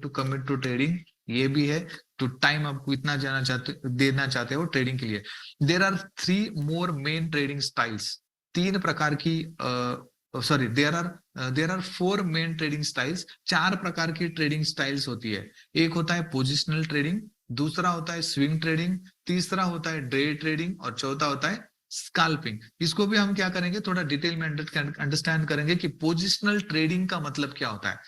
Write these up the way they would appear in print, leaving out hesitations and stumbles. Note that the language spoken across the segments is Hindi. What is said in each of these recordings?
टू कमिट टू ट्रेडिंग, ये भी है। तो टाइम आपको इतना देना चाहते हो ट्रेडिंग के लिए। There are 3 more main trading styles, 3 प्रकार की sorry there are 4 main trading styles, 4 प्रकार की ट्रेडिंग स्टाइल्स होती है। एक होता है पोजिशनल ट्रेडिंग, दूसरा होता है स्विंग ट्रेडिंग, तीसरा होता है डे ट्रेडिंग और चौथा होता है स्कैल्पिंग। इसको भी हम क्या करेंगे, थोड़ा डिटेल में अंडरस्टैंड करेंगे कि पोजिशनल ट्रेडिंग का मतलब क्या होता है।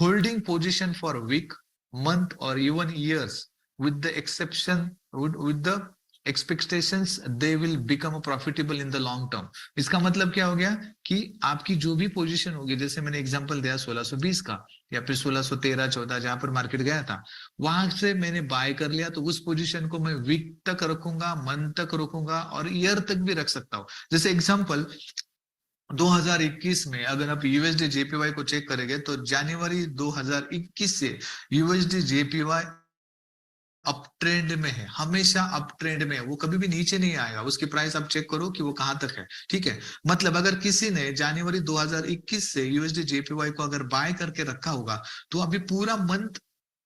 Holding position for week, month और even years with the exception with the expectations they will become profitable in the long term। इसका मतलब क्या हो गया कि आपकी जो भी पोजीशन होगी, जैसे मैंने एग्जांपल दिया 1620 का या फिर 1613 14 जहां पर मार्केट गया था, वहां से मैंने बाय कर लिया, तो उस पोजीशन को मैं वीक तक रखूंगा, मंथ तक रखूंगा और ईयर तक भी रख सकता हूं। जैसे एग्जांपल 2021 में अगर आप यूएसडी जेपीवाई को चेक करेंगे तो जनवरी 2021 से यूएसडी जेपीवाई अप ट्रेंड में है, हमेशा अप ट्रेंड में है, वो कभी भी नीचे नहीं आएगा। उसकी प्राइस आप चेक करो कि वो कहां तक है, ठीक है। मतलब अगर किसी ने जनवरी 2021 से यूएसडी जेपीवाई को अगर बाय करके रखा होगा, तो अभी पूरा मंथ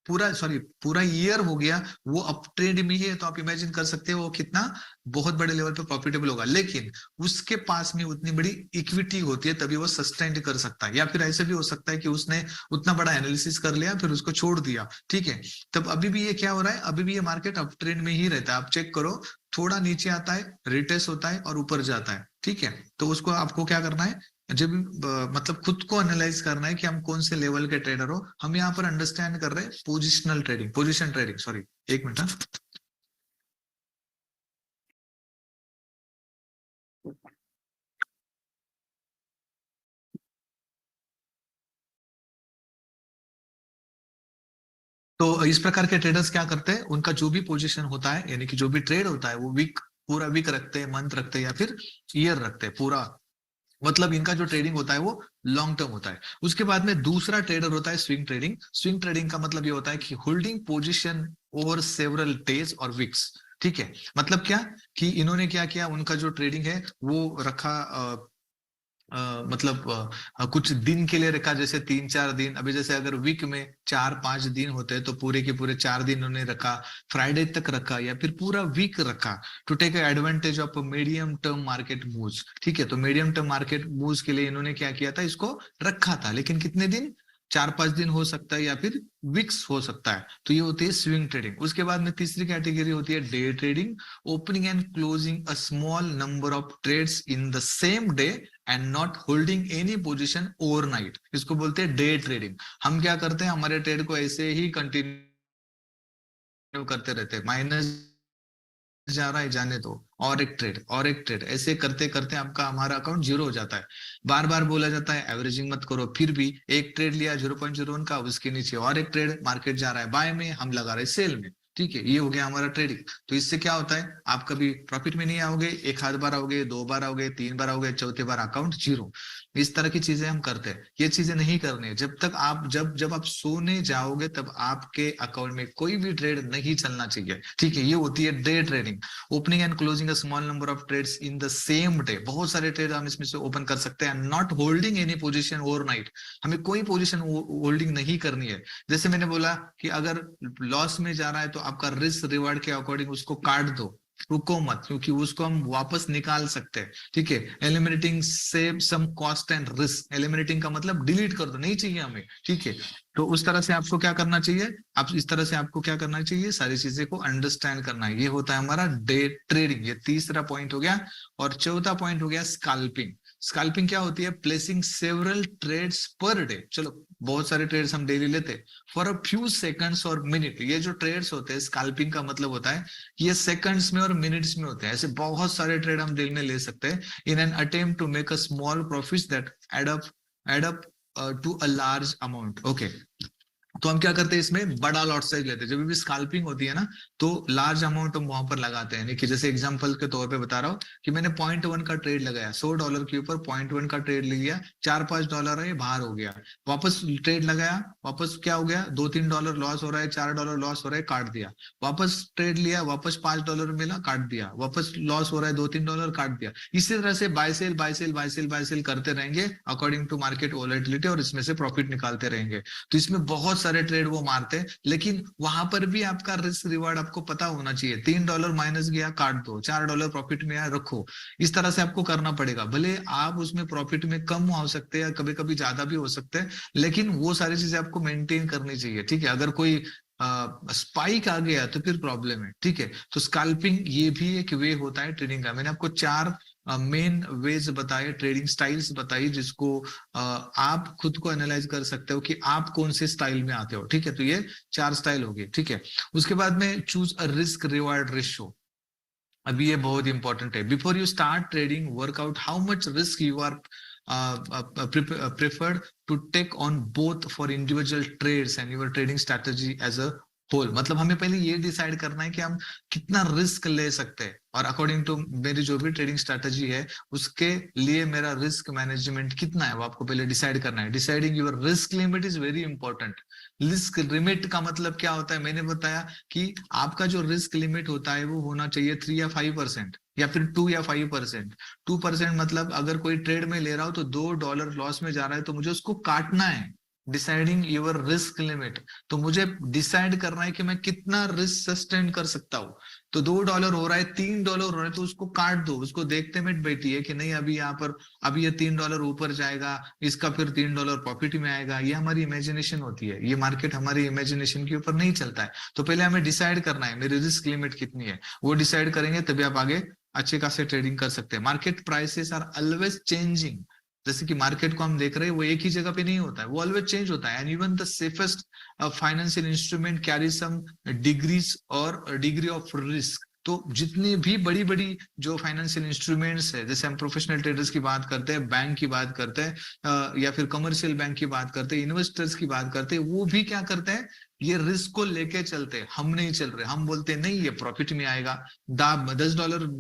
पूरा ईयर हो गया वो अप ट्रेंड में ही है, तो आप इमेजिन कर सकते हो वो कितना बहुत बड़े लेवल पे प्रॉफिटेबल होगा। लेकिन उसके पास में उतनी बड़ी इक्विटी होती है तभी वो सस्टेन कर सकता है, या फिर ऐसे भी हो सकता है कि उसने उतना बड़ा एनालिसिस कर लिया फिर उसको छोड़ दिया, ठीक है। तब अभी भी ये क्या हो रहा है, अभी भी ये मार्केट अप ट्रेंड में ही रहता है। आप चेक करो, थोड़ा नीचे आता है, रिटेस्ट होता है और ऊपर जाता है, ठीक है। तो उसको आपको क्या करना है, जब मतलब खुद को एनालाइज करना है कि हम कौन से लेवल के ट्रेडर हो। हम यहाँ पर अंडरस्टैंड कर रहे हैं पोजिशन ट्रेडिंग, सॉरी एक मिनट। तो इस प्रकार के ट्रेडर्स क्या करते हैं, उनका जो भी पोजीशन होता है, यानी कि जो भी ट्रेड होता है, वो पूरा वीक रखते हैं, मंथ रखते हैं या फिर ईयर रखते हैं पूरा। मतलब इनका जो ट्रेडिंग होता है वो लॉन्ग टर्म होता है। उसके बाद में दूसरा ट्रेडर होता है स्विंग ट्रेडिंग। स्विंग ट्रेडिंग का मतलब ये होता है कि holding position over several days और वीक्स, ठीक है। मतलब क्या कि इन्होंने क्या किया, उनका जो ट्रेडिंग है वो रखा मतलब कुछ दिन के लिए रखा, जैसे 3-4 दिन। अभी जैसे अगर वीक में 4-5 दिन होते हैं तो पूरे के पूरे 4 दिन उन्होंने रखा, फ्राइडे तक रखा या फिर पूरा वीक रखा, to take advantage of medium term market moves, ठीक है। तो मीडियम टर्म मार्केट मूव्स के लिए इन्होंने क्या किया था, इसको रखा था। लेकिन कितने दिन, 4-5 दिन हो सकता है या फिर वीक्स हो सकता है। तो ये होती है स्विंग ट्रेडिंग। उसके बाद में तीसरी कैटेगरी होती है day trading, opening and closing a small number of trades in the same day and not holding any position overnight. इसको बोलते हैं डे ट्रेडिंग। हम क्या करते हैं, हमारे ट्रेड को ऐसे ही कंटिन्यू करते रहते हैं, माइनस जा रहा है जाने दो, और एक ट्रेड ऐसे करते करते आपका हमारा अकाउंट जीरो हो जाता है। बार बार बोला जाता है एवरेजिंग मत करो, फिर भी एक ट्रेड लिया 0.01 का, उसके नीचे और एक ट्रेड, मार्केट जा रहा है बाय में, हम लगा रहे सेल में, ठीक है। ये हो गया हमारा ट्रेडिंग। तो इससे क्या होता है, आप कभी प्रॉफिट में नहीं आओगे, एक आध बार आओगे, 2 बार आओगे, 3 बार आओगे, चौथे बार अकाउंट जीरो। इस तरह की चीजें हम करते हैं। ये चीजें नहीं करनी है। जब तक आप जब आप सोने जाओगे तब आपके अकाउंट में कोई भी ट्रेड नहीं चलना चाहिए, ठीक है। ये होती है day trading. Opening and closing a small number of trades in the same day, बहुत सारे ट्रेड हम इसमें से ओपन कर सकते हैं। Not holding any position overnight, हमें कोई पोजीशन होल्डिंग नहीं करनी है। जैसे मैंने बोला कि अगर लॉस में जा रहा है तो आपका रिस्क रिवार्ड के अकॉर्डिंग उसको काट दो, रुको मत, क्योंकि उसको हम वापस निकाल सकते हैं, ठीक है। Eliminating save some cost and risk, eliminating का मतलब डिलीट कर दो, नहीं चाहिए हमें, ठीक है। तो उस तरह से आपको क्या करना चाहिए, आप इस तरह से आपको क्या करना चाहिए, सारी चीजें को अंडरस्टैंड करना है। ये होता है हमारा डे ट्रेडिंग, ये तीसरा पॉइंट हो गया। और चौथा पॉइंट हो गया स्कैल्पिंग। स्कैल्पिंग क्या होती है, placing several trades per day. चलो बहुत सारे ट्रेड्स हम डेली लेते हैं, फॉर अ फ्यू सेकंड्स और मिनट। ये जो ट्रेड्स होते हैं, स्कैल्पिंग का मतलब होता है ये सेकंड्स में और मिनट्स में होते हैं। ऐसे बहुत सारे ट्रेड हम दिन में ले सकते हैं in an attempt to make a small profits that add up to a large amount, okay. तो हम क्या करते हैं, इसमें बड़ा लॉट साइज लेते हैं। जब भी स्कैल्पिंग होती है ना, तो लार्ज अमाउंट हम वहां पर लगाते हैं। कि जैसे एग्जांपल के तौर पे बता रहा हूँ कि मैंने $0.1 का ट्रेड लगाया, $100 के ऊपर $0.1 का ट्रेड लिया, $4-5 है, बाहर हो गया, वापस ट्रेड लगाया, वापस क्या हो गया, $2-3 लॉस हो रहा है, $4 लॉस हो रहा है, काट दिया। वापस ट्रेड लिया, वापस $5 मिला, काट दिया, वापस लॉस हो रहा है $2-3, काट दिया। इसी तरह से buy sell buy sell buy sell buy sell according रहेंगे अकॉर्डिंग टू मार्केट वोलेटिलिटी, और इसमें से प्रॉफिट निकालते रहेंगे। तो इसमें बहुत बहुत सारे ट्रेड वो मारते हैं, लेकिन वहां पर भी आपका रिस्क रिवार्ड आपको पता होना चाहिए। $3 माइनस गया, काट दो, $4 प्रॉफिट में आया, रखो। इस तरह से आपको करना पड़ेगा। भले आप उसमें प्रॉफिट में कम हो सकते हैं, कभी कभी ज्यादा भी हो सकते हैं, लेकिन वो सारी चीजें आपको मेंटेन करनी चाहिए, ठीक है। अगर कोई स्पाइक आ गया तो फिर प्रॉब्लम है, ठीक है। तो स्कैल्पिंग ये भी एक वे होता है ट्रेडिंग का। मैंने आपको 4 मेन वेज बताए, ट्रेडिंग स्टाइल्स बताई, जिसको आप खुद को एनालाइज कर सकते हो कि आप कौन से स्टाइल में आते हो, ठीक है। तो ये 4 स्टाइल हो गए, ठीक है। उसके बाद में choose a risk reward ratio. अभी ये बहुत इंपॉर्टेंट है। Before you start trading, work out how much risk you are preferred to take on both for individual trades and your trading strategy as a whole. मतलब हमें पहले ये डिसाइड करना है कि हम कितना रिस्क ले सकते हैं, और अकॉर्डिंग टू मेरी जो भी ट्रेडिंग स्ट्रेटजी है उसके लिए मेरा रिस्क मैनेजमेंट कितना है वो आपको पहले डिसाइड करना है। Deciding your risk limit is very important. Risk limit का मतलब क्या होता है, मैंने बताया कि आपका जो रिस्क लिमिट होता है वो होना चाहिए 3 या 5%, या फिर 2 या 5%। 2% मतलब अगर कोई ट्रेड में ले रहा हो तो $2 लॉस में जा रहा है तो मुझे उसको काटना है। डिसाइडिंग योर रिस्क लिमिट, तो मुझे डिसाइड करना है कि मैं कितना रिस्क सस्टेन कर सकता हूँ। तो $2 हो रहा है, $3 हो रहा है, तो उसको काट दो, उसको देखते मिट बैठिए कि नहीं अभी यहाँ पर अभी ये $3 ऊपर जाएगा, इसका फिर $3 प्रॉफिट में आएगा। ये हमारी इमेजिनेशन होती है, ये मार्केट हमारी इमेजिनेशन के ऊपर नहीं चलता है। तो पहले हमें डिसाइड करना है मेरी रिस्क लिमिट कितनी है, वो डिसाइड करेंगे तभी आप आगे अच्छे खासे ट्रेडिंग कर सकते हैं। Market prices are always changing. जैसे कि मार्केट को हम देख रहे हैं वो एक ही जगह पे नहीं होता है, वो ऑलवेज चेंज होता है। And even the safest financial instrument carry some degrees और डिग्री ऑफ रिस्क। तो जितनी भी बड़ी बड़ी जो फाइनेंशियल इंस्ट्रूमेंट्स है, जैसे हम प्रोफेशनल ट्रेडर्स की बात करते हैं, बैंक की बात करते हैं, या फिर कमर्शियल बैंक की बात करते हैं, इन्वेस्टर्स की बात करते हैं, वो भी क्या करते हैं, ये रिस्क को लेके चलते हैं। हम नहीं चल रहे, हम बोलते हैं नहीं ये प्रॉफिट में आएगा। $10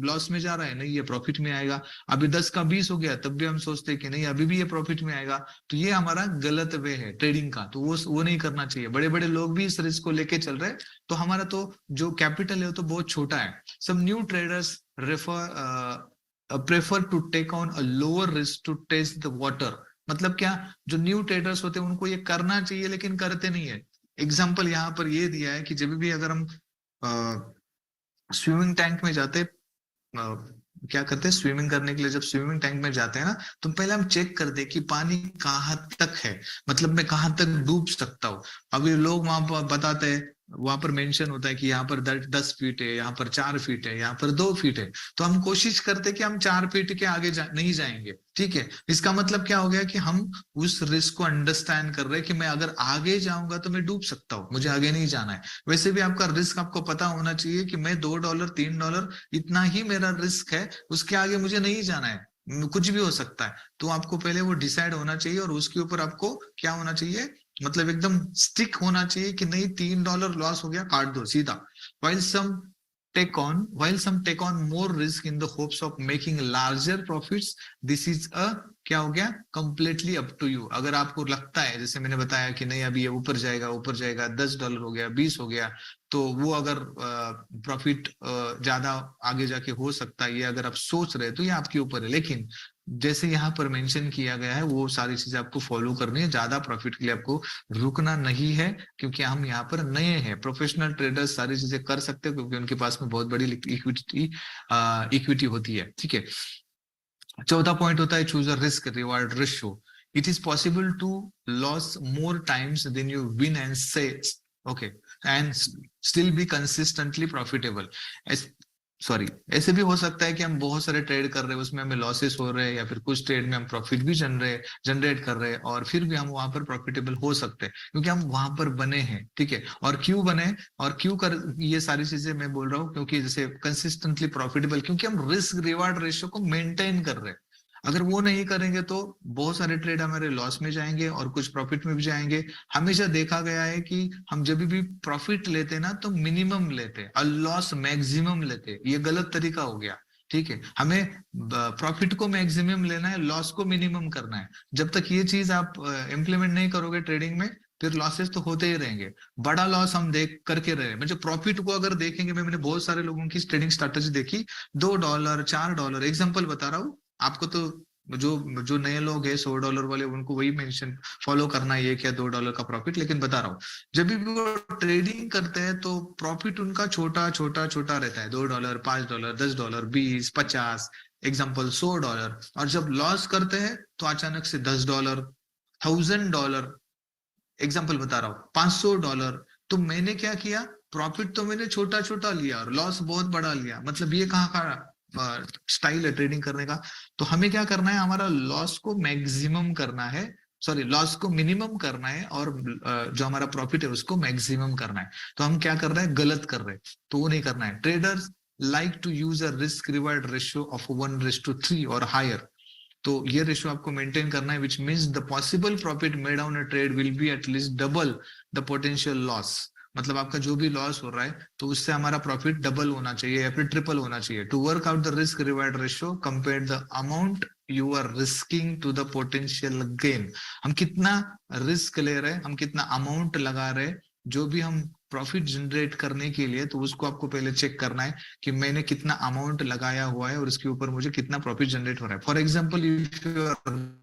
लॉस में जा रहा है, नहीं ये प्रॉफिट में आएगा। अभी 10 का 20 हो गया तब भी हम सोचते हैं कि नहीं अभी भी ये प्रॉफिट में आएगा। तो ये हमारा गलत वे है ट्रेडिंग का, तो वो नहीं करना चाहिए। बड़े बड़े लोग भी इस रिस्क को लेके चल रहे हैं, तो हमारा तो जो कैपिटल है तो बहुत छोटा है। Some new traders prefer to take on a lower risk to test the water. मतलब क्या, जो न्यू ट्रेडर्स होते हैं उनको ये करना चाहिए लेकिन करते नहीं है। एग्जाम्पल यहाँ पर ये दिया है कि जब भी अगर हम स्विमिंग टैंक में जाते, क्या करते हैं, स्विमिंग करने के लिए जब स्विमिंग टैंक में जाते हैं ना, तो पहले हम चेक कर दे कि पानी कहाँ तक है, मतलब मैं कहाँ तक डूब सकता हूँ। अभी लोग वहां पर बताते हैं, वहां पर मेंशन होता है कि यहाँ पर 10 फीट है, यहाँ पर 4 फीट है, यहाँ पर 2 फीट है। तो हम कोशिश करते कि हम 4 फीट के आगे नहीं जाएंगे, ठीक है। इसका मतलब क्या हो गया कि हम उस रिस्क को अंडरस्टैंड कर रहे हैं कि मैं अगर आगे जाऊंगा तो मैं डूब सकता हूँ, मुझे आगे नहीं जाना है। वैसे भी आपका रिस्क आपको पता होना चाहिए कि मैं $2 $3 इतना ही मेरा रिस्क है, उसके आगे मुझे नहीं जाना है, कुछ भी हो सकता है। तो आपको पहले वो डिसाइड होना चाहिए, और उसके ऊपर आपको क्या होना चाहिए, मतलब एकदम स्टिक होना चाहिए कि नहीं $3 लॉस हो गया, काट दो सीधा। while some while some take on more risk in the hopes of making larger profits, this is a क्या हो गया, completely up to you। अगर आपको लगता है, जैसे मैंने बताया कि नहीं अभी ये ऊपर जाएगा $10 हो गया, 20 हो गया, तो वो अगर प्रॉफिट ज्यादा आगे जाके हो सकता है, ये अगर आप सोच रहे हैं तो ये आपके ऊपर है। लेकिन जैसे यहाँ पर मेंशन किया गया है वो सारी चीजें आपको फॉलो करनी है, ज्यादा प्रॉफिट के लिए आपको रुकना नहीं है, क्योंकि हम यहाँ पर नए हैं। प्रोफेशनल ट्रेडर्स सारी चीजें कर सकते हैं क्योंकि उनके पास में बहुत बड़ी इक्विटी होती है, ठीक है। चौथा पॉइंट होता है choose a risk reward ratio. It is possible to loss more times than you win and say okay and still be consistently profitable. Sorry, ऐसे भी हो सकता है कि हम बहुत सारे ट्रेड कर रहे हैं, उसमें हमें लॉसेस हो रहे हैं, या फिर कुछ ट्रेड में हम प्रॉफिट भी जनरेट कर रहे हैं, और फिर भी हम वहां पर प्रॉफिटेबल हो सकते हैं क्योंकि हम वहां पर बने हैं, ठीक है। और क्यों बने और क्यों कर, ये सारी चीजें मैं बोल रहा हूँ क्योंकि जैसे कंसिस्टेंटली प्रॉफिटेबल, क्योंकि हम रिस्क रिवार्ड रेशियो को मेंटेन कर रहे हैं। अगर वो नहीं करेंगे तो बहुत सारे ट्रेड हमारे लॉस में जाएंगे और कुछ प्रॉफिट में भी जाएंगे। हमेशा देखा गया है कि हम जब भी प्रॉफिट लेते हैं ना तो मिनिमम लेते हैं और लॉस मैक्सिमम लेते हैं, ये गलत तरीका हो गया, ठीक है। हमें प्रॉफिट को मैक्सिमम लेना है, लॉस को मिनिमम करना है। जब तक ये चीज आप इम्प्लीमेंट नहीं करोगे ट्रेडिंग में, फिर लॉसेस तो होते ही रहेंगे। बड़ा लॉस हम देख करके रहे, मुझे प्रॉफिट को अगर देखेंगे, मैंने बहुत सारे लोगों की ट्रेडिंग स्ट्रेटेजी देखी, $2 $4, एग्जाम्पल बता रहा हूँ आपको, तो जो जो नए लोग हैं $100 वाले, उनको वही मेंशन फॉलो करना है, ये क्या $2 का प्रॉफिट। लेकिन बता रहा हूँ, जब भी वो ट्रेडिंग करते हैं तो प्रॉफिट उनका छोटा छोटा छोटा रहता है, $2, $5, $10, 20, 50, एग्जाम्पल $100। और जब लॉस करते हैं तो अचानक से $10, $1000, एग्जाम्पल बता रहा हूँ, $500। तो मैंने क्या किया, प्रॉफिट तो मैंने छोटा छोटा लिया और लॉस बहुत बड़ा लिया। मतलब ये कहाँ का स्टाइल है ट्रेडिंग करने का। तो हमें क्या करना है, हमारा लॉस को मैक्सिमम करना है, सॉरी लॉस को मिनिमम करना है, और जो हमारा प्रॉफिट है उसको मैक्सिमम करना है। तो हम क्या कर रहे हैं, गलत कर रहे हैं, तो वो नहीं करना है। Traders like to use a risk reward ratio of 1:3 और हायर। तो ये रेशियो आपको मेंटेन करना है, which means the possible profit made on a trade will be at least double the potential loss. मतलब आपका जो भी लॉस हो रहा है तो उससे हमारा प्रॉफिट डबल होना चाहिए या फिर ट्रिपल होना चाहिए। To work out the risk reward ratio compare the amount you are risking to the potential gain. हम कितना रिस्क ले रहे हैं, हम कितना अमाउंट लगा रहे हैं, जो भी हम प्रॉफिट जनरेट करने के लिए, तो उसको आपको पहले चेक करना है कि मैंने कितना अमाउंट लगाया हुआ है और उसके ऊपर मुझे कितना प्रॉफिट जनरेट हो रहा है। For example, if you are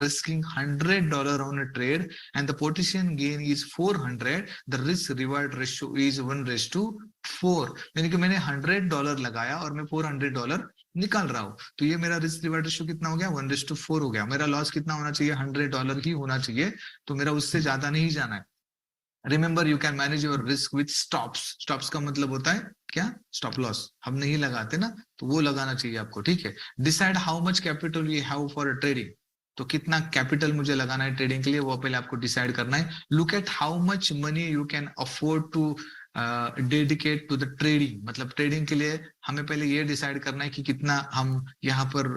risking $100 on a trade and the potential gain is 400, the risk reward ratio is 1:4। यानी कि मैंने $100 लगाया और मैं $400 निकाल रहा हूं, तो ये मेरा रिस्क रिवार्ड रेशियो कितना हो गया, 1:4 हो गया। मेरा लॉस कितना होना चाहिए, $100 ही होना चाहिए, तो मेरा उससे ज्यादा नहीं जाना है। Remember, you can manage your risk with stops. Stops का मतलब होता है क्या, स्टॉप लॉस हम नहीं लगाते ना, तो वो लगाना चाहिए आपको, ठीक है। Decide how much capital you have for trading. तो कितना कैपिटल मुझे लगाना है ट्रेडिंग के लिए, वो पहले आपको डिसाइड करना है। Look at how much money you can afford to dedicate to the trading. मतलब ट्रेडिंग के लिए हमें पहले ये डिसाइड करना है कि कितना हम यहाँ पर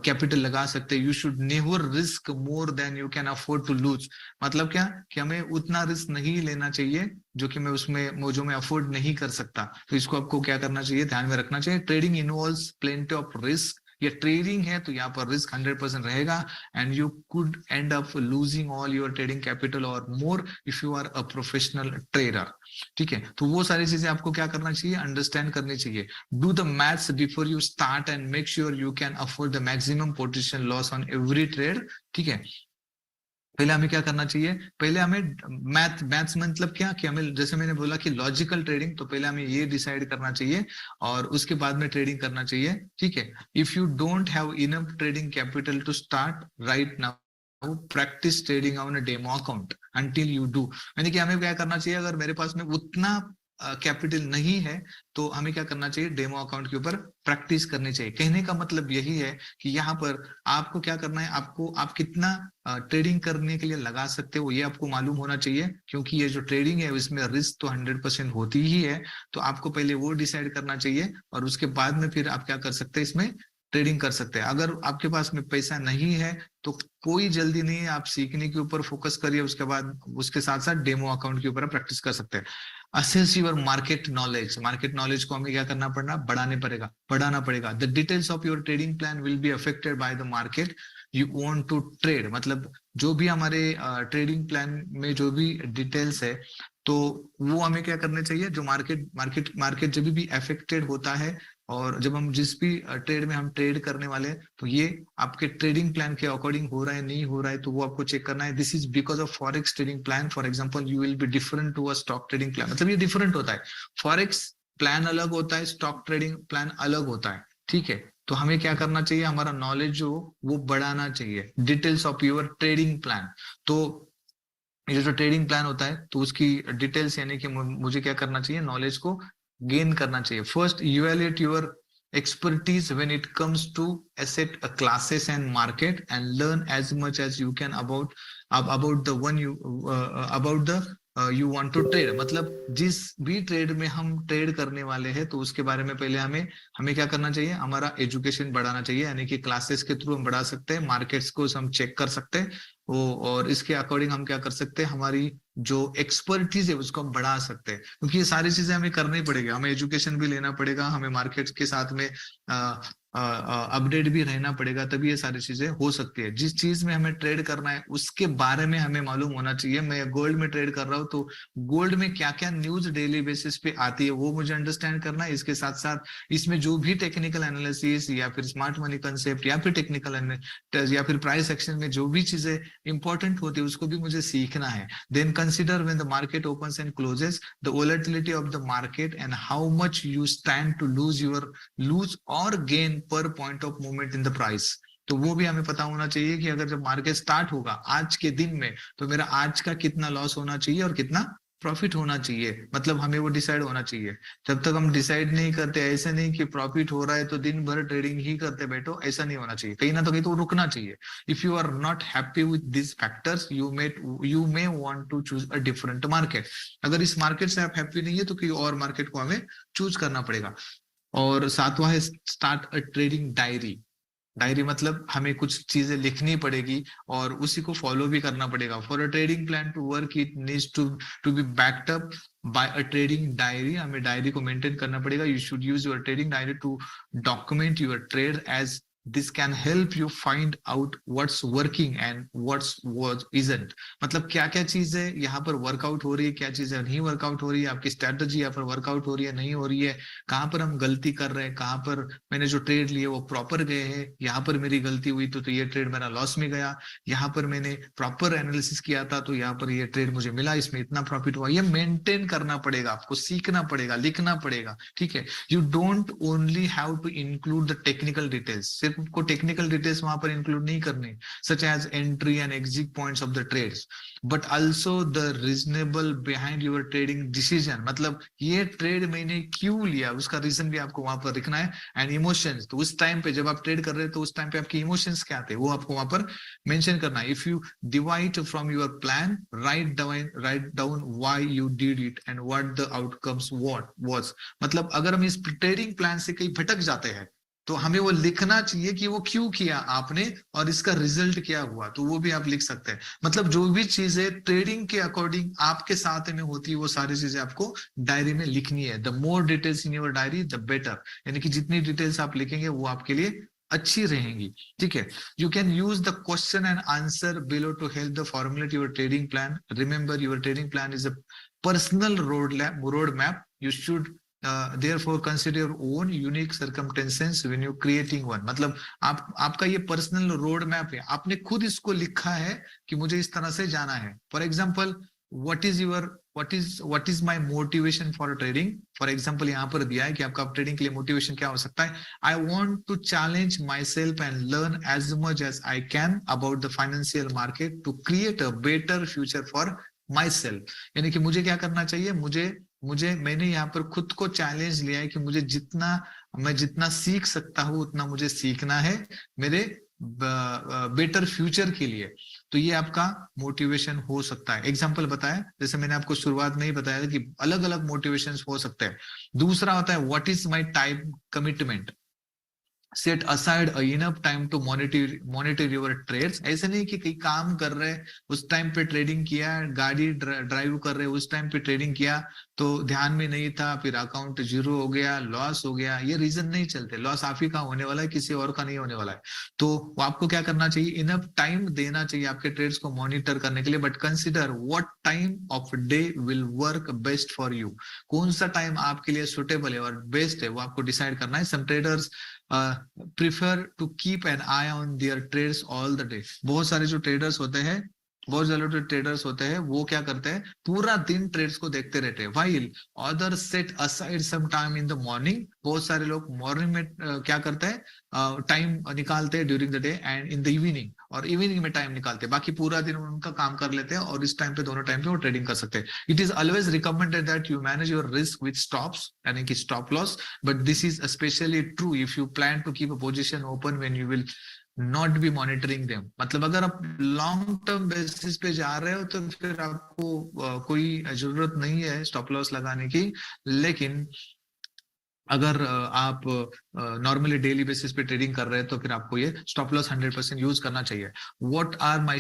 कैपिटल लगा सकते हैं। You should never risk more than you can afford to lose. मतलब क्या, कि हमें उतना रिस्क नहीं लेना चाहिए जो कि मैं उसमें जो मैं अफोर्ड नहीं कर सकता। तो इसको आपको क्या करना चाहिए, ध्यान में रखना चाहिए। Trading involves plenty of risk. ये ट्रेडिंग है तो यहाँ पर रिस्क 100% रहेगा, and you could end up losing all your trading capital और more if you are a professional trader. ठीक है, तो वो सारी चीजें आपको क्या करना चाहिए, अंडरस्टैंड करनी चाहिए। Do the maths before you start and make sure you can afford the maximum potential loss on every trade. ठीक है, पहले हमें क्या करना चाहिए, पहले हमें मैथ्स मतलब क्या, कि हमें जैसे मैंने बोला कि लॉजिकल ट्रेडिंग, तो पहले हमें ये डिसाइड करना चाहिए और उसके बाद में ट्रेडिंग करना चाहिए। ठीक है, if you don't have enough trading capital to start right now, practice trading on a demo account until you do. यानी कि हमें क्या करना चाहिए, अगर मेरे पास में उतना कैपिटल नहीं है तो हमें क्या करना चाहिए, डेमो अकाउंट के ऊपर प्रैक्टिस करनी चाहिए। कहने का मतलब यही है कि यहाँ पर आपको क्या करना है, आपको आप कितना ट्रेडिंग करने के लिए लगा सकते हो ये आपको मालूम होना चाहिए, क्योंकि ये जो ट्रेडिंग है इसमें रिस्क तो 100% होती ही है। तो आपको पहले वो डिसाइड करना चाहिए और उसके बाद में फिर आप क्या कर सकते हैं, इसमें ट्रेडिंग कर सकते हैं। अगर आपके पास में पैसा नहीं है तो कोई जल्दी नहीं है, आप सीखने के ऊपर फोकस करिए, उसके बाद उसके साथ साथ डेमो अकाउंट के ऊपर प्रैक्टिस कर सकते हैं। Assess your market knowledge. Market knowledge को हमें क्या करना पड़ना, बढ़ाना पड़ेगा। The details of your trading plan will be affected by the market you want to trade. मतलब जो भी हमारे ट्रेडिंग प्लान में जो भी डिटेल्स है, तो वो हमें क्या करने चाहिए, जो मार्केट जब भी अफेक्टेड होता है और जब हम जिस भी ट्रेड में हम ट्रेड करने वाले हैं, तो ये आपके ट्रेडिंग प्लान के अकॉर्डिंग हो रहा है नहीं हो रहा है, तो वो आपको चेक करना है। This is because of forex trading plan. For example, you will be different to a stock trading plan. मतलब ये डिफरेंट होता है, फॉरेक्स प्लान अलग होता है, स्टॉक ट्रेडिंग प्लान अलग होता है। ठीक है, तो हमें क्या करना चाहिए, हमारा नॉलेज जो वो बढ़ाना चाहिए। Details of your trading plan, तो ये जो ट्रेडिंग प्लान होता है तो उसकी डिटेल्स, यानी कि मुझे क्या करना चाहिए, नॉलेज को गेन करना चाहिए। First, evaluate your expertise when it comes to asset classes and market, and learn as much as you can about the one you about the you want to trade। मतलब जिस भी ट्रेड में हम ट्रेड करने वाले हैं तो उसके बारे में पहले हमें क्या करना चाहिए, हमारा एजुकेशन बढ़ाना चाहिए। यानी कि क्लासेस के थ्रू हम बढ़ा सकते हैं, मार्केट्स को हम चेक कर सकते हैं वो, और इसके अकॉर्डिंग हम क्या कर सकते हैं, हमारी जो एक्सपर्टीज है उसको हम बढ़ा सकते हैं। क्योंकि ये सारी चीजें हमें करनी पड़ेगी, हमें एजुकेशन भी लेना पड़ेगा, हमें मार्केट के साथ में अपडेट भी रहना पड़ेगा, तभी ये सारी चीजें हो सकती है। जिस चीज में हमें ट्रेड करना है उसके बारे में हमें मालूम होना चाहिए। मैं गोल्ड में ट्रेड कर रहा हूँ तो गोल्ड में क्या क्या न्यूज डेली बेसिस पे आती है वो मुझे अंडरस्टैंड करना है। इसके साथ साथ इसमें जो भी टेक्निकल एनालिसिस या फिर स्मार्ट मनी कंसेप्ट या फिर टेक्निकल या फिर प्राइस एक्शन में जो भी चीजें इंपॉर्टेंट होती है उसको भी मुझे सीखना है। Then consider when the market opens and closes the volatility of the market and how much you stand to lose और gain per point of movement in the price. तो वो भी हमें पता होना चाहिए कि अगर जब मार्केट स्टार्ट होगा आज के दिन में तो मेरा आज का कितना लॉस होना चाहिए और कितना प्रॉफिट होना चाहिए। मतलब हमें वो डिसाइड होना चाहिए। जब तक हम डिसाइड नहीं करते, ऐसे नहीं कि प्रॉफिट हो रहा है तो दिन भर ट्रेडिंग ही करते बैठो, ऐसा नहीं होना चाहिए। कहीं ना तो कहीं तो रुकना चाहिए। If you are not happy with this factors you may want to choose a different market. अगर इस मार्केट से आप हैप्पी नहीं है तो कोई और मार्केट को हमें चूज करना पड़ेगा। और सातवां है start a trading diary. Diary मतलब हमें कुछ चीजें लिखनी पड़ेगी और उसी को फॉलो भी करना पड़ेगा। For a trading plan to work it needs to be backed up by a trading diary. हमें डायरी को मेंटेन करना पड़ेगा। You should use your trading diary to document your trade as this can help you find out what's working and what's was isn't. मतलब क्या क्या चीजें यहाँ पर वर्कआउट हो रही है, क्या चीजें नहीं वर्कआउट हो रही है, आपकी स्ट्रेटजी यहाँ पर वर्कआउट हो रही है नहीं हो रही है, कहाँ पर हम गलती कर रहे हैं, कहाँ पर मैंने जो ट्रेड लिए वो प्रॉपर गए हैं, यहाँ पर मेरी गलती हुई तो ये ट्रेड मेरा लॉस में गया, यहाँ पर मैंने प्रॉपर एनालिसिस किया था तो यहाँ पर ये ट्रेड मुझे मिला, इसमें इतना प्रॉफिट हुआ। ये मेंटेन करना पड़ेगा, आपको सीखना पड़ेगा, लिखना पड़ेगा। ठीक है, you don't only have to include the technical details. सिर्फ आपको टेक्निकल डिटेल्स वहां पर इंक्लूड नहीं करने, such as entry and exit points of the trades, but also the reasonable behind your trading decision. मतलब ये ट्रेड मैंने क्यों लिया उसका रीजन भी आपको वहां पर लिखना है। एंड इमोशंस, तो उस टाइम पे जब आप ट्रेड कर रहे हैं तो उस टाइम पे आपके इमोशंस क्या थे वो आपको वहां पर मेंशन करना है। If you divide from your plan, write down why you did it and what the outcomes what was. मतलब अगर हम इस ट्रेडिंग प्लान से कहीं भटक जाते हैं तो हमें वो लिखना चाहिए कि वो क्यों किया आपने और इसका रिजल्ट क्या हुआ, तो वो भी आप लिख सकते हैं। मतलब जो भी चीजें ट्रेडिंग के अकॉर्डिंग आपके साथ में होती है वो सारी चीजें आपको डायरी में लिखनी है। The more details in your diary the better. यानी कि जितनी डिटेल्स आप लिखेंगे वो आपके लिए अच्छी रहेंगी। ठीक है, you can use the question and answer below to help the formulate your trading plan. Remember your trading plan is a personal road map. You should therefore consider your own unique circumstances when you creating one। मतलब आपका ये पर्सनल रोड मैप है, आपने खुद इसको लिखा है कि मुझे इस तरह से जाना है। For example what is my motivation for trading। For example यहाँ पर दिया है कि आपका ट्रेडिंग के लिए मोटिवेशन क्या हो सकता है। I want to challenge myself and learn as much as I can about the financial market to create a better future for myself. यानी कि मुझे क्या करना चाहिए, मुझे मैंने यहाँ पर खुद को चैलेंज लिया है कि मैं जितना सीख सकता हूँ उतना मुझे सीखना है मेरे बेटर फ्यूचर के लिए। तो ये आपका मोटिवेशन हो सकता है। एग्जांपल बताया, जैसे मैंने आपको शुरुआत में ही बताया कि अलग अलग मोटिवेशन हो सकते हैं। दूसरा होता है what is my time commitment. Set aside enough time to monitor your trades. ऐसे नहीं कि कहीं काम कर रहे उस टाइम पे ट्रेडिंग किया, गाड़ी ड्राइव कर रहे उस टाइम पे ट्रेडिंग किया तो ध्यान में नहीं था, फिर अकाउंट जीरो हो गया, लॉस हो गया। ये रीजन नहीं चलते, लॉस आप ही का होने वाला है, किसी और का नहीं होने वाला है। तो आपको क्या करना चाहिए, इनफ टाइम देना चाहिए आपके ट्रेड्स को मॉनिटर करने के लिए। But consider what time of day will work best for you. कौन सा टाइम आपके लिए सुटेबल है और बेस्ट है वो आपको डिसाइड करना है। Some traders prefer to keep an eye on their trades all the day. बहुत सारे जो ट्रेडर्स होते हैं, बहुत सारे जो ट्रेडर्स होते हैं वो क्या करते हैं, पूरा दिन ट्रेड्स को देखते रहते हैं। While other set aside some time in the morning. बहुत सारे लोग मॉर्निंग में क्या करते हैं, टाइम निकालते हैं during the day and in the evening, और इवनिंग में टाइम निकालते हैं। बाकी पूरा दिन उनका काम कर लेते हैं और इस टाइम पे दोनों टाइम पे वो ट्रेडिंग कर सकते हैं। It is always recommended that you manage your risk with stops, यानी कि stop loss. But this is specially true if you plan to keep a position open when you will not be monitoring them. मतलब अगर आप लॉन्ग टर्म बेसिस पे जा रहे हो तो फिर आपको कोई जरूरत नहीं है स्टॉप लॉस लगाने की। लेकिन अगर आप नॉर्मली डेली बेसिस पे ट्रेडिंग कर रहे हैं तो फिर आपको ये स्टॉप लॉस 100% यूज करना चाहिए। What are my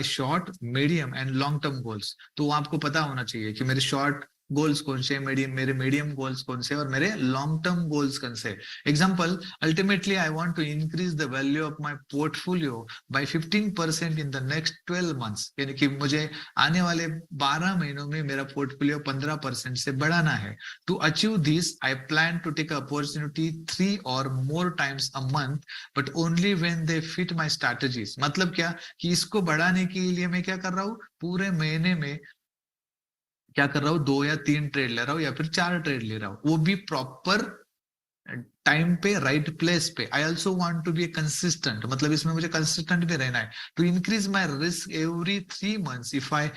short medium and long term goals. तो आपको पता होना चाहिए कि मेरे शॉर्ट गोल्स कौन से, मेरे मीडियम गोल्स कौन से और मेरे लॉन्ग टर्म गोल्स कौन से। Example, ultimately I want to increase the value of my portfolio by 15% in the next 12 months, यानी कि मुझे आने वाले 12 महीनों में मेरा पोर्टफोलियो 15% से बढ़ाना है। To achieve this I plan to take opportunity 3 or more times a month, but only when they fit my strategies। मतलब क्या कि इसको बढ़ाने के लिए मैं क्या कर रहा हूँ, पूरे महीने में क्या कर रहा हूँ, 2 या 3 ट्रेड ले रहा हूँ या फिर 4 ट्रेड ले रहा हूँ, वो भी प्रॉपर टाइम पे, राइट प्लेस पे। I also want to be consistent, मतलब इसमें मुझे कंसिस्टेंट भी रहना है। To increase my risk every 3 months if I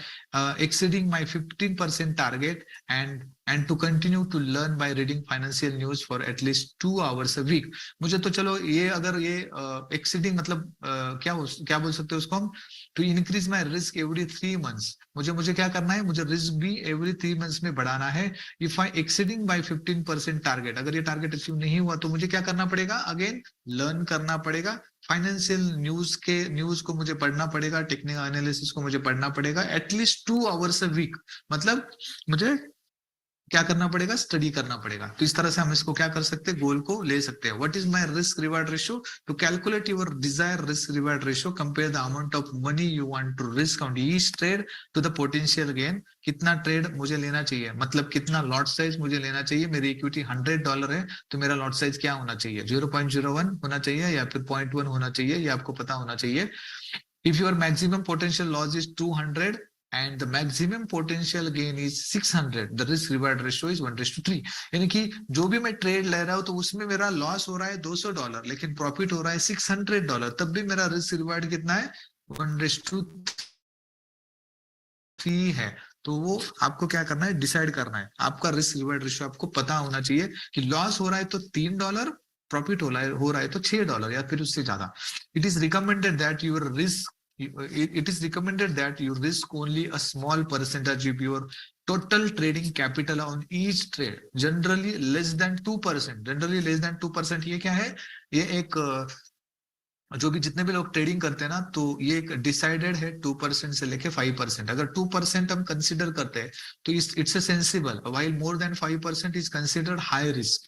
exceeding my 15% target, and to continue to learn by reading financial news for at least 2 hours a week। मुझे तो चलो ये अगर ये एक्सीडिंग मतलब क्या बोल सकते हैं उसको हम, to increase my risk every 3 months, मुझे क्या करना है, मुझे रिस्क भी एवरी 3 months में बढ़ाना है। If I exceeding by 15% target, अगर ये टारगेट अचीव नहीं हुआ तो मुझे क्या करना पड़ेगा, अगेन लर्न करना पड़ेगा, फाइनेंशियल न्यूज को मुझे पढ़ना पड़ेगा, टेक्निकल एनालिसिस को मुझे पढ़ना पड़ेगा एटलीस्ट 2 hours a week। मतलब मुझे क्या करना पड़ेगा, स्टडी करना पड़ेगा। तो इस तरह से हम इसको क्या कर सकते हैं, गोल को ले सकते हैं। What is my risk reward ratio, to calculate your desire risk reward ratio, compare the amount of money you want to risk on each trade to the potential gain. कितना ट्रेड मुझे लेना चाहिए, मतलब कितना लॉट साइज मुझे लेना चाहिए। मेरी इक्विटी $100 है तो मेरा लॉट साइज क्या होना चाहिए, 0.01 होना चाहिए या फिर 0.1 होना चाहिए, ये आपको पता होना चाहिए। If your maximum potential loss is 200 and the maximum potential gain is 600, the risk reward ratio is 1:3। यानी कि जो भी मैं ट्रेड ले रहा हूं तो उसमें मेरा लॉस हो रहा है $200 लेकिन प्रॉफिट हो रहा है $600, तब भी मेरा रिस्क रिवार्ड कितना है, 1:3 है। तो वो आपको क्या करना है, डिसाइड करना है। आपका रिस्क रिवार्ड रेशियो आपको पता होना चाहिए कि लॉस हो रहा है तो $3, प्रॉफिट हो रहा है तो $6 या फिर उससे ज्यादा। It is recommended that your risk it is recommended that you risk only a small percentage of your total trading capital on each trade, generally less than 2%। ये क्या है, ये एक जो भी जितने भी लोग ट्रेडिंग करते हैं ना, तो ये एक डिसाइडेड है 2% से लेके 5%। अगर 2% हम कंसिडर करते हैं तो it's a sensible, while more than 5% is considered high risk.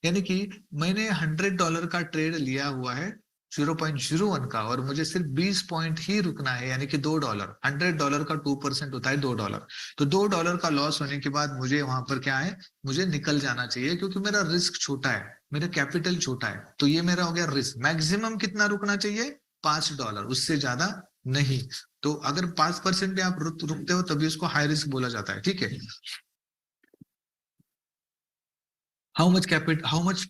यानी कि मैंने $100 का ट्रेड लिया हुआ है 0.01 का, और मुझे सिर्फ 20 पॉइंट ही रुकना है, यानी कि $2। $100 का 2% होता है $2। तो $2 का लॉस होने के बाद मुझे वहां पर क्या है, मुझे निकल जाना चाहिए, क्योंकि मेरा रिस्क छोटा है, मेरा कैपिटल छोटा है। तो ये मेरा हो गया रिस्क। मैक्सिमम कितना रुकना चाहिए, $5, उससे ज्यादा नहीं। तो अगर 5% पे आप रुकते हो तभी उसको हाई रिस्क बोला जाता है, ठीक है। How much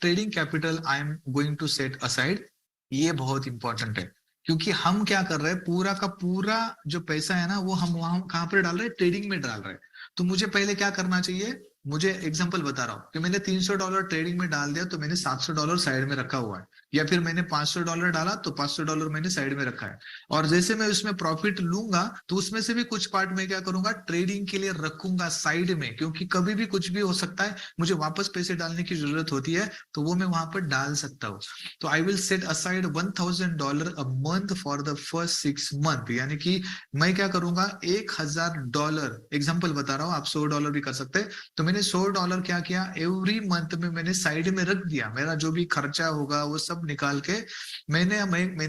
trading capital I am going to set aside, ये बहुत इंपॉर्टेंट है, क्योंकि हम क्या कर रहे हैं, पूरा का पूरा जो पैसा है ना वो हम वहां कहाँ पर डाल रहे हैं, ट्रेडिंग में डाल रहे हैं। तो मुझे पहले क्या करना चाहिए, मुझे एग्जांपल बता रहा हूँ कि मैंने $300 ट्रेडिंग में डाल दिया तो मैंने $700 साइड में रखा हुआ है, या फिर मैंने $500 डाला तो $500 मैंने साइड में रखा है। और जैसे मैं उसमें प्रॉफिट लूंगा तो उसमें से भी कुछ पार्ट में क्या करूंगा, ट्रेडिंग के लिए रखूंगा साइड में, क्योंकि कभी भी कुछ भी हो सकता है, मुझे वापस पैसे डालने की जरूरत होती है, तो वो मैं वहां पर डाल सकता हूँ। तो I will set aside $1000 a month for the first 6 months, यानी कि मैं क्या करूंगा, $1000, एग्जाम्पल बता रहा हूँ, आप $100 भी कर सकते हैं। तो मैंने $100 क्या किया, एवरी मंथ में मैंने साइड में रख दिया। मेरा जो भी खर्चा होगा वो सब निकाल के मैंने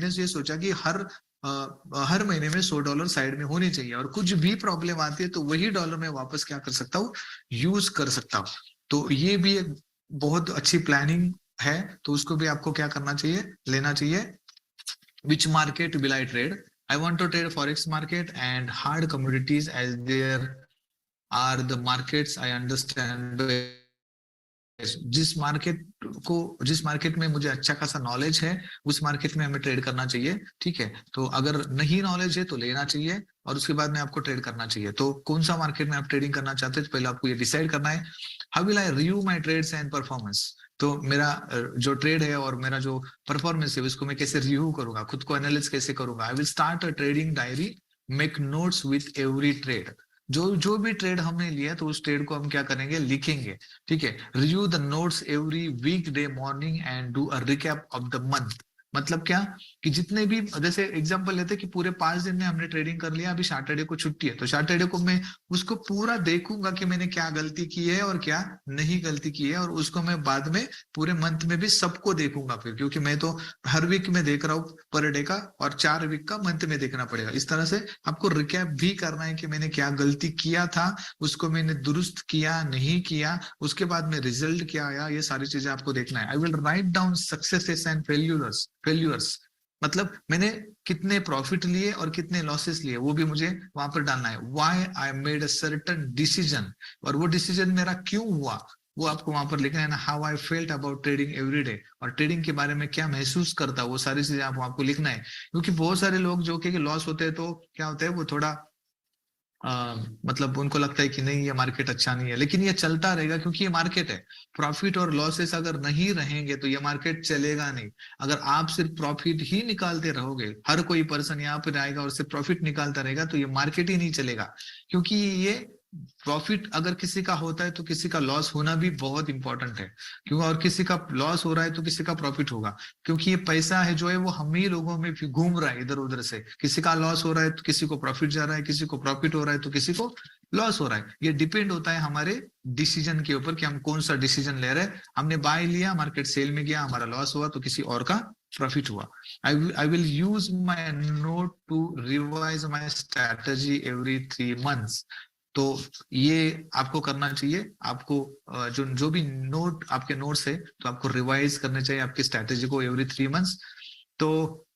ये सोचा कि हर महीने में $100 साइड में होने चाहिए, और कुछ भी प्रॉब्लम आती है तो वही डॉलर मैं वापस क्या कर सकता हूँ, यूज कर सकता हूँ। तो ये भी एक बहुत अच्छी प्लानिंग है। तो उसको भी आपको क्या करना चाहिए, लेना चाहिए। Which market will I trade? I want to trade forex market and hard commodities, as there are the markets I understand best. जिस मार्केट में मुझे अच्छा खासा नॉलेज है उस मार्केट में हमें ट्रेड करना चाहिए, ठीक है। तो अगर नहीं नॉलेज है तो लेना चाहिए, और उसके बाद में आपको ट्रेड करना चाहिए। तो कौन सा मार्केट में आप ट्रेडिंग करना चाहते हैं, तो पहले आपको ये डिसाइड करना है। How will I review my trades and performance, तो मेरा जो ट्रेड है और मेरा जो परफॉर्मेंस है उसको मैं कैसे रिव्यू करूंगा, खुद को एनालिसिस कैसे करूंगा। I will start a trading diary, make notes with every trade. जो भी ट्रेड हमने लिया तो उस ट्रेड को हम क्या करेंगे, लिखेंगे, ठीक है। Review the notes every week day morning and do a recap of the month. मतलब क्या, कि जितने भी, जैसे एग्जांपल लेते कि पूरे 5 दिन में हमने ट्रेडिंग कर लिया, अभी सैटरडे को छुट्टी है, तो सैटरडे को मैं उसको पूरा देखूंगा कि मैंने क्या गलती की है और क्या नहीं गलती की है, और उसको मैं बाद में पूरे मंथ में भी सबको देखूंगा फिर, क्योंकि मैं तो हर वीक में देख रहा हूँ पर डे का, और 4 वीक का मंथ में देखना पड़ेगा। इस तरह से आपको रिकैप भी करना है कि मैंने क्या गलती किया था, उसको मैंने दुरुस्त किया नहीं किया, उसके बाद में रिजल्ट क्या आया, ये सारी चीजें आपको देखना है। I will write down successes and failures failures, मतलब मैंने कितने प्रॉफिट लिए और कितने लॉसेस लिए, वो भी मुझे वहां पर डालना है। Why I made a certain decision, और वो डिसीजन मेरा क्यों हुआ, वो आपको वहां पर लिखना है ना। How I felt about trading every day, और ट्रेडिंग के बारे में क्या महसूस करता, वो सारी चीजें आपको लिखना है। क्योंकि बहुत सारे लोग जो कि लॉस होते हैं, तो क्या होता है, वो थोड़ा मतलब उनको लगता है कि नहीं ये मार्केट अच्छा नहीं है, लेकिन ये चलता रहेगा क्योंकि ये मार्केट है। प्रॉफिट और लॉसेस अगर नहीं रहेंगे तो ये मार्केट चलेगा नहीं। अगर आप सिर्फ प्रॉफिट ही निकालते रहोगे, हर कोई पर्सन यहाँ पर आएगा और सिर्फ प्रॉफिट निकालता रहेगा, तो ये मार्केट ही नहीं चलेगा। क्योंकि ये प्रॉफिट अगर किसी का होता है तो किसी का लॉस होना भी बहुत इंपॉर्टेंट है, क्योंकि और किसी का लॉस हो रहा है तो किसी का प्रॉफिट होगा। क्योंकि ये पैसा है जो है वो हम ही लोगों में घूम रहा है इधर उधर से, किसी का लॉस हो रहा है तो किसी को प्रॉफिट जा रहा है, किसी को प्रॉफिट हो रहा है तो किसी को लॉस हो रहा है। ये डिपेंड होता है हमारे डिसीजन के ऊपर कि हम कौन सा डिसीजन ले रहे हैं। हमने बाय लिया, मार्केट सेल में गया, हमारा लॉस हुआ, तो किसी और का प्रॉफिट हुआ। I will use my note to revise my strategy every 3 months. तो ये आपको करना चाहिए। आपको जो जो भी नोट आपके नोट्स है, तो आपको रिवाइज करने चाहिए आपकी स्ट्रैटेजी को एवरी 3 मंथ्स। तो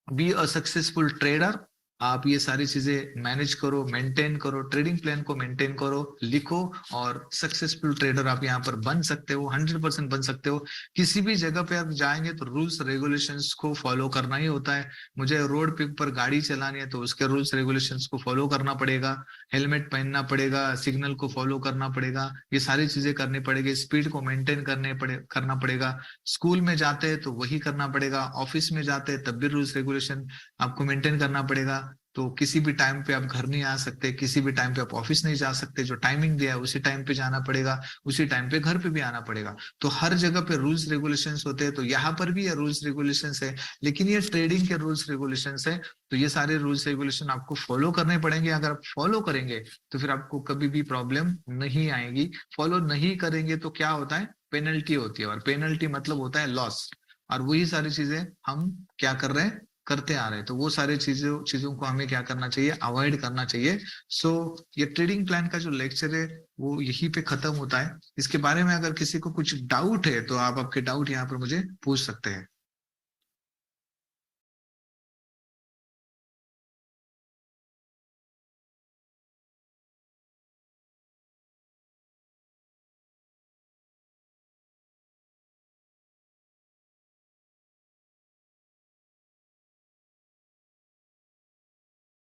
बी अ सक्सेसफुल ट्रेडर, आप ये सारी चीजें मैनेज करो, मेंटेन करो, ट्रेडिंग प्लान को मेंटेन करो, लिखो, और सक्सेसफुल ट्रेडर आप यहाँ पर बन सकते हो, 100% बन सकते हो। किसी भी जगह पे आप जाएंगे तो रूल्स रेगुलेशंस को फॉलो करना ही होता है। मुझे रोड पे पर गाड़ी चलानी है तो उसके रूल्स रेगुलेशंस को फॉलो करना पड़ेगा, हेलमेट पहनना पड़ेगा, सिग्नल को फॉलो करना पड़ेगा, ये सारी चीजें करनी पड़ेगी, स्पीड को मेंटेन करना पड़ेगा। स्कूल में जाते हैं तो वही करना पड़ेगा, ऑफिस में जाते हैं तब भी रूल्स रेगुलेशन आपको मेंटेन करना पड़ेगा। तो किसी भी टाइम पे आप घर नहीं आ सकते, किसी भी टाइम पे आप ऑफिस नहीं जा सकते, जो टाइमिंग दिया है उसी टाइम पे जाना पड़ेगा, उसी टाइम पे घर पे भी आना पड़ेगा। तो हर जगह पे रूल्स रेगुलेशंस होते हैं, तो यहाँ पर भी ये रूल्स रेगुलेशंस है, लेकिन ये ट्रेडिंग के रूल्स रेगुलेशंस है। तो ये सारे रूल्स रेगुलेशन आपको फॉलो करने पड़ेंगे। अगर आप फॉलो करेंगे तो फिर आपको कभी भी प्रॉब्लम नहीं आएगी। फॉलो नहीं करेंगे तो क्या होता है, पेनल्टी होती है, और पेनल्टी मतलब होता है लॉस। और वही सारी चीजें हम क्या कर रहे हैं, करते आ रहे हैं। तो वो सारे चीजों चीजों को हमें क्या करना चाहिए, अवॉइड करना चाहिए। सो ये ट्रेडिंग प्लान का जो लेक्चर है वो यहीं पे खत्म होता है। इसके बारे में अगर किसी को कुछ डाउट है तो आप आपके डाउट यहाँ पर मुझे पूछ सकते हैं।